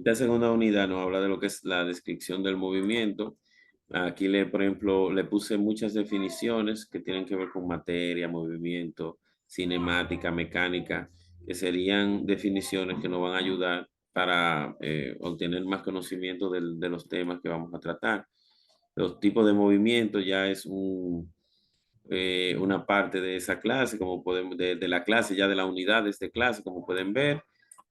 Esta segunda unidad nos habla de lo que es la descripción del movimiento. Aquí, por ejemplo, le puse muchas definiciones que tienen que ver con materia, movimiento, cinemática, mecánica, que serían definiciones que nos van a ayudar para obtener más conocimiento de los temas que vamos a tratar. Los tipos de movimiento ya es una parte de esa clase, como podemos, de la clase, ya de la unidad de esta clase, como pueden ver.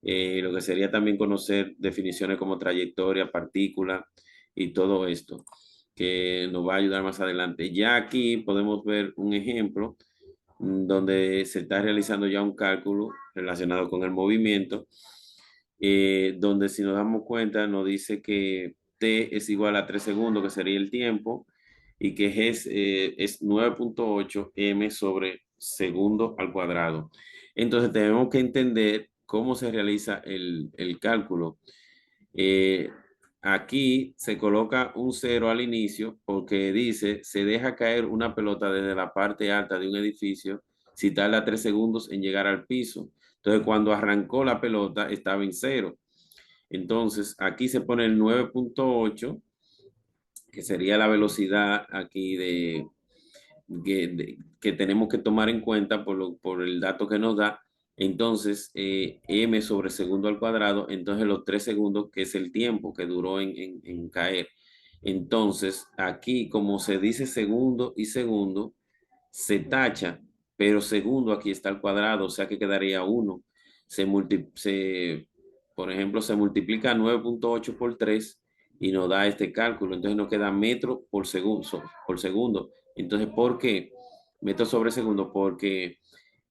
Lo que sería también conocer definiciones como trayectoria, partícula y todo esto, que nos va a ayudar más adelante. Ya aquí podemos ver un ejemplo donde se está realizando ya un cálculo relacionado con el movimiento, donde si nos damos cuenta nos dice que t es igual a 3 segundos, que sería el tiempo, y que es 9.8 m sobre segundo al cuadrado. Entonces tenemos que entender cómo se realiza el cálculo. Eh, Aquí se coloca un cero al inicio porque dice, se deja caer una pelota desde la parte alta de un edificio si tarda 3 segundos en llegar al piso. Entonces, cuando arrancó la pelota, estaba en cero. Entonces, aquí se pone el 9.8, que sería la velocidad aquí que tenemos que tomar en cuenta por el dato que nos da. Entonces, m sobre segundo al cuadrado, entonces los 3 segundos, que es el tiempo que duró en caer. Entonces, aquí, como se dice segundo y segundo, se tacha, pero segundo aquí está al cuadrado, o sea que quedaría 1. Por ejemplo, se multiplica 9.8 por 3 y nos da este cálculo. Entonces nos queda metro por segundo, Entonces, ¿por qué? Metro sobre segundo, porque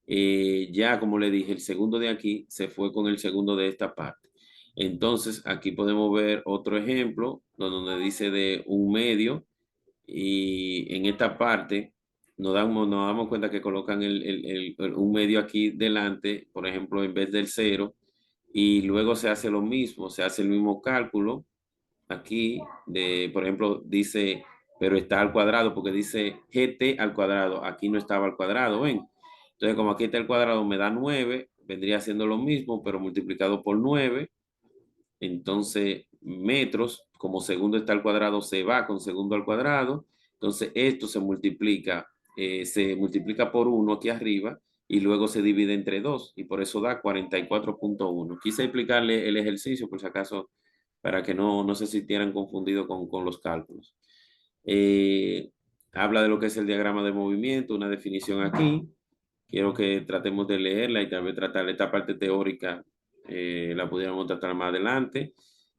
ya, como le dije, el segundo de aquí se fue con el segundo de esta parte. Entonces, aquí podemos ver otro ejemplo donde dice de un medio, y en esta parte nos damos cuenta que colocan un medio aquí delante, por ejemplo, en vez del cero, y luego se hace lo mismo, se hace el mismo cálculo aquí, por ejemplo, dice, pero está al cuadrado porque dice GT al cuadrado, aquí no estaba al cuadrado, ¿ven? Entonces, como aquí está el cuadrado, me da 9, vendría siendo lo mismo, pero multiplicado por 9. Entonces, metros, como segundo está al cuadrado, se va con segundo al cuadrado. Entonces, esto se multiplica por 1 aquí arriba y luego se divide entre 2 y por eso da 44.1. Quise explicarle el ejercicio por si acaso para que no se sintieran confundidos con los cálculos. Eh, Habla de lo que es el diagrama de movimiento, una definición aquí. Quiero que tratemos de leerla y tal vez tratar esta parte teórica, la pudiéramos tratar más adelante.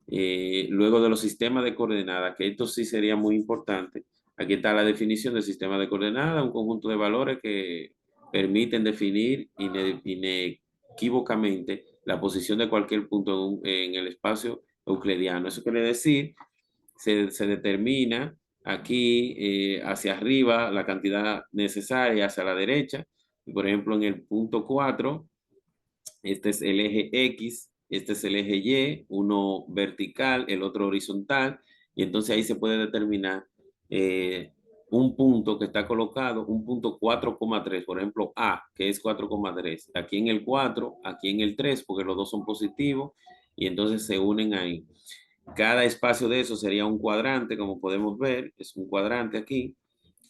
Luego de los sistemas de coordenadas, que esto sí sería muy importante. Aquí está la definición del sistema de coordenadas, un conjunto de valores que permiten definir inequívocamente la posición de cualquier punto en el espacio euclidiano. Eso quiere decir, se determina aquí hacia arriba la cantidad necesaria hacia la derecha. Y por ejemplo, en el punto 4, este es el eje X, este es el eje Y, uno vertical, el otro horizontal, y entonces ahí se puede determinar un punto que está colocado, un punto 4,3, por ejemplo A, que es 4,3, aquí en el 4, aquí en el 3, porque los dos son positivos, y entonces se unen ahí. Cada espacio de eso sería un cuadrante, como podemos ver, es un cuadrante aquí.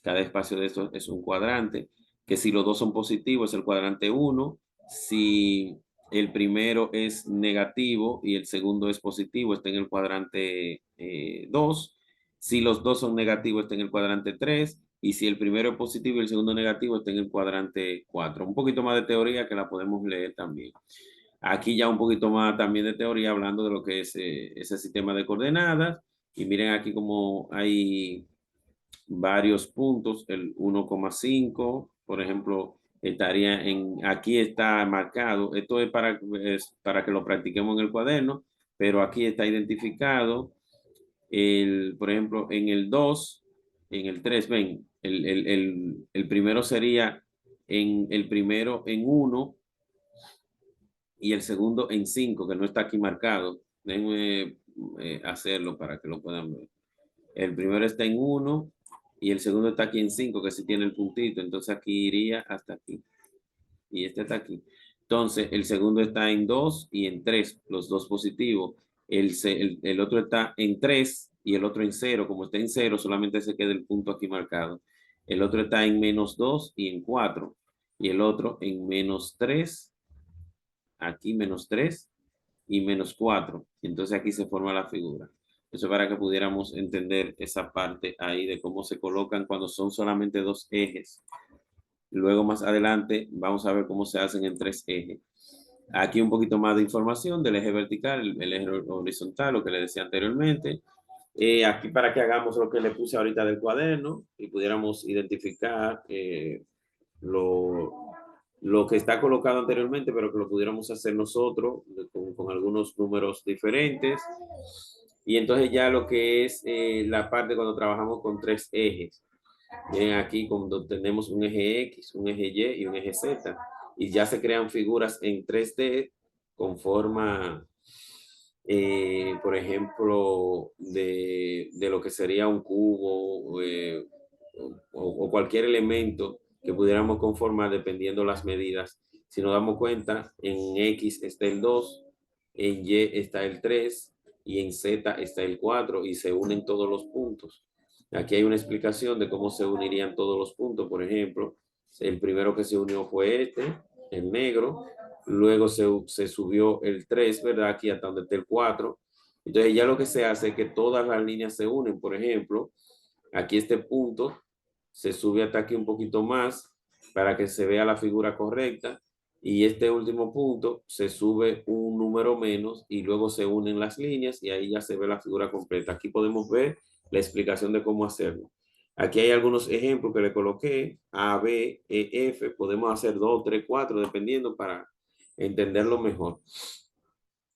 Cada espacio de esto es un cuadrante, que si los dos son positivos es el cuadrante 1. Si el primero es negativo y el segundo es positivo, está en el cuadrante 2. Si los dos son negativos, está en el cuadrante 3. Y si el primero es positivo y el segundo negativo, está en el cuadrante 4. Un poquito más de teoría que la podemos leer también. Aquí ya un poquito más también de teoría, hablando de lo que es ese sistema de coordenadas. Y miren aquí como hay varios puntos, el 1,5, por ejemplo, estaría aquí está marcado, esto es para que lo practiquemos en el cuaderno, pero aquí está identificado, por ejemplo, en el 2, en el 3, ven, el primero sería el primero en 1 y el segundo en 5, que no está aquí marcado. Déjenme hacerlo para que lo puedan ver. El primero está en 1 y el segundo está aquí en 5, que sí tiene el puntito. Entonces aquí iría hasta aquí. Y este está aquí. Entonces el segundo está en 2 y en 3, los dos positivos. el otro está en 3 y el otro en 0. Como está en 0, solamente se queda el punto aquí marcado. El otro está en -2 y en 4. Y el otro en -3, aquí -3 y -4. Entonces aquí se forma la figura. Eso para que pudiéramos entender esa parte ahí de cómo se colocan cuando son solamente dos ejes. Luego más adelante vamos a ver cómo se hacen en 3 ejes. Aquí un poquito más de información del eje vertical, el eje horizontal, lo que le decía anteriormente. Aquí para que hagamos lo que le puse ahorita del cuaderno y pudiéramos identificar lo, lo que está colocado anteriormente, pero que lo pudiéramos hacer nosotros con algunos números diferentes. Y entonces ya lo que es la parte cuando trabajamos con 3 ejes. Miren aquí cuando tenemos un eje X, un eje Y y un eje Z. Y ya se crean figuras en 3D con forma, por ejemplo, de lo que sería un cubo o cualquier elemento que pudiéramos conformar dependiendo las medidas. Si nos damos cuenta, en X está el 2, en Y está el 3 y en Z está el 4 y se unen todos los puntos. Aquí hay una explicación de cómo se unirían todos los puntos. Por ejemplo, el primero que se unió fue este, el negro. Luego se subió el 3, ¿verdad? Aquí hasta donde está el 4. Entonces ya lo que se hace es que todas las líneas se unen. Por ejemplo, aquí este punto se sube hasta aquí un poquito más para que se vea la figura correcta. Y este último punto se sube un número menos y luego se unen las líneas y ahí ya se ve la figura completa. Aquí podemos ver la explicación de cómo hacerlo. Aquí hay algunos ejemplos que le coloqué, A, B, E, F. Podemos hacer 2, 3, 4, dependiendo para entenderlo mejor.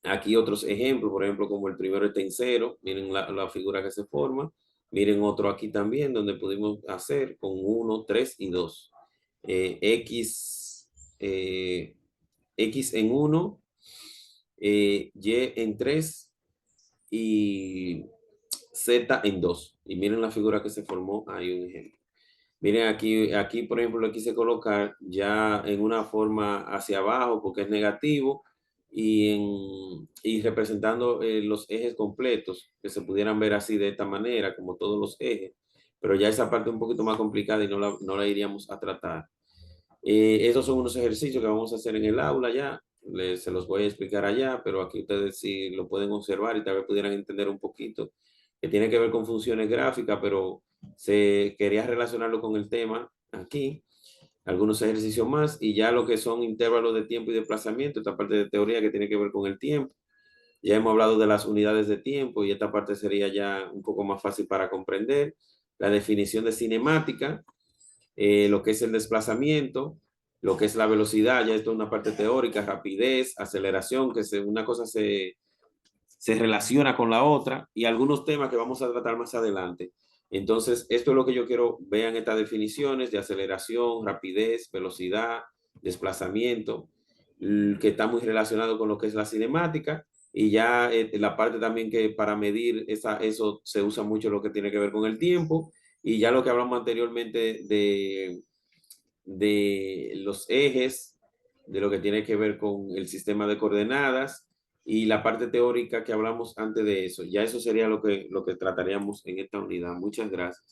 Aquí otros ejemplos, por ejemplo, como el primero está en 0. Miren la figura que se forma. Miren otro aquí también, donde pudimos hacer con 1, 3 y 2. X, X en 1, Y en 3 y Z en 2. Y miren la figura que se formó, hay un ejemplo. Miren aquí por ejemplo, lo quise colocar ya en una forma hacia abajo porque es negativo y representando los ejes completos, que se pudieran ver así de esta manera, como todos los ejes. Pero ya esa parte es un poquito más complicada y no la iríamos a tratar. Estos son unos ejercicios que vamos a hacer en el aula ya. Se los voy a explicar allá, pero aquí ustedes sí lo pueden observar y tal vez pudieran entender un poquito, que tiene que ver con funciones gráficas, pero se quería relacionarlo con el tema aquí. Algunos ejercicios más y ya lo que son intervalos de tiempo y desplazamiento, esta parte de teoría que tiene que ver con el tiempo. Ya hemos hablado de las unidades de tiempo y esta parte sería ya un poco más fácil para comprender. La definición de cinemática, lo que es el desplazamiento, lo que es la velocidad, ya esto es una parte teórica, rapidez, aceleración, que una cosa se relaciona con la otra y algunos temas que vamos a tratar más adelante. Entonces, esto es lo que yo quiero, vean estas definiciones de aceleración, rapidez, velocidad, desplazamiento, que está muy relacionado con lo que es la cinemática y ya la parte también que para medir eso se usa mucho lo que tiene que ver con el tiempo y ya lo que hablamos anteriormente de los ejes, de lo que tiene que ver con el sistema de coordenadas y la parte teórica que hablamos antes de eso. Ya eso sería lo que trataríamos en esta unidad. Muchas gracias.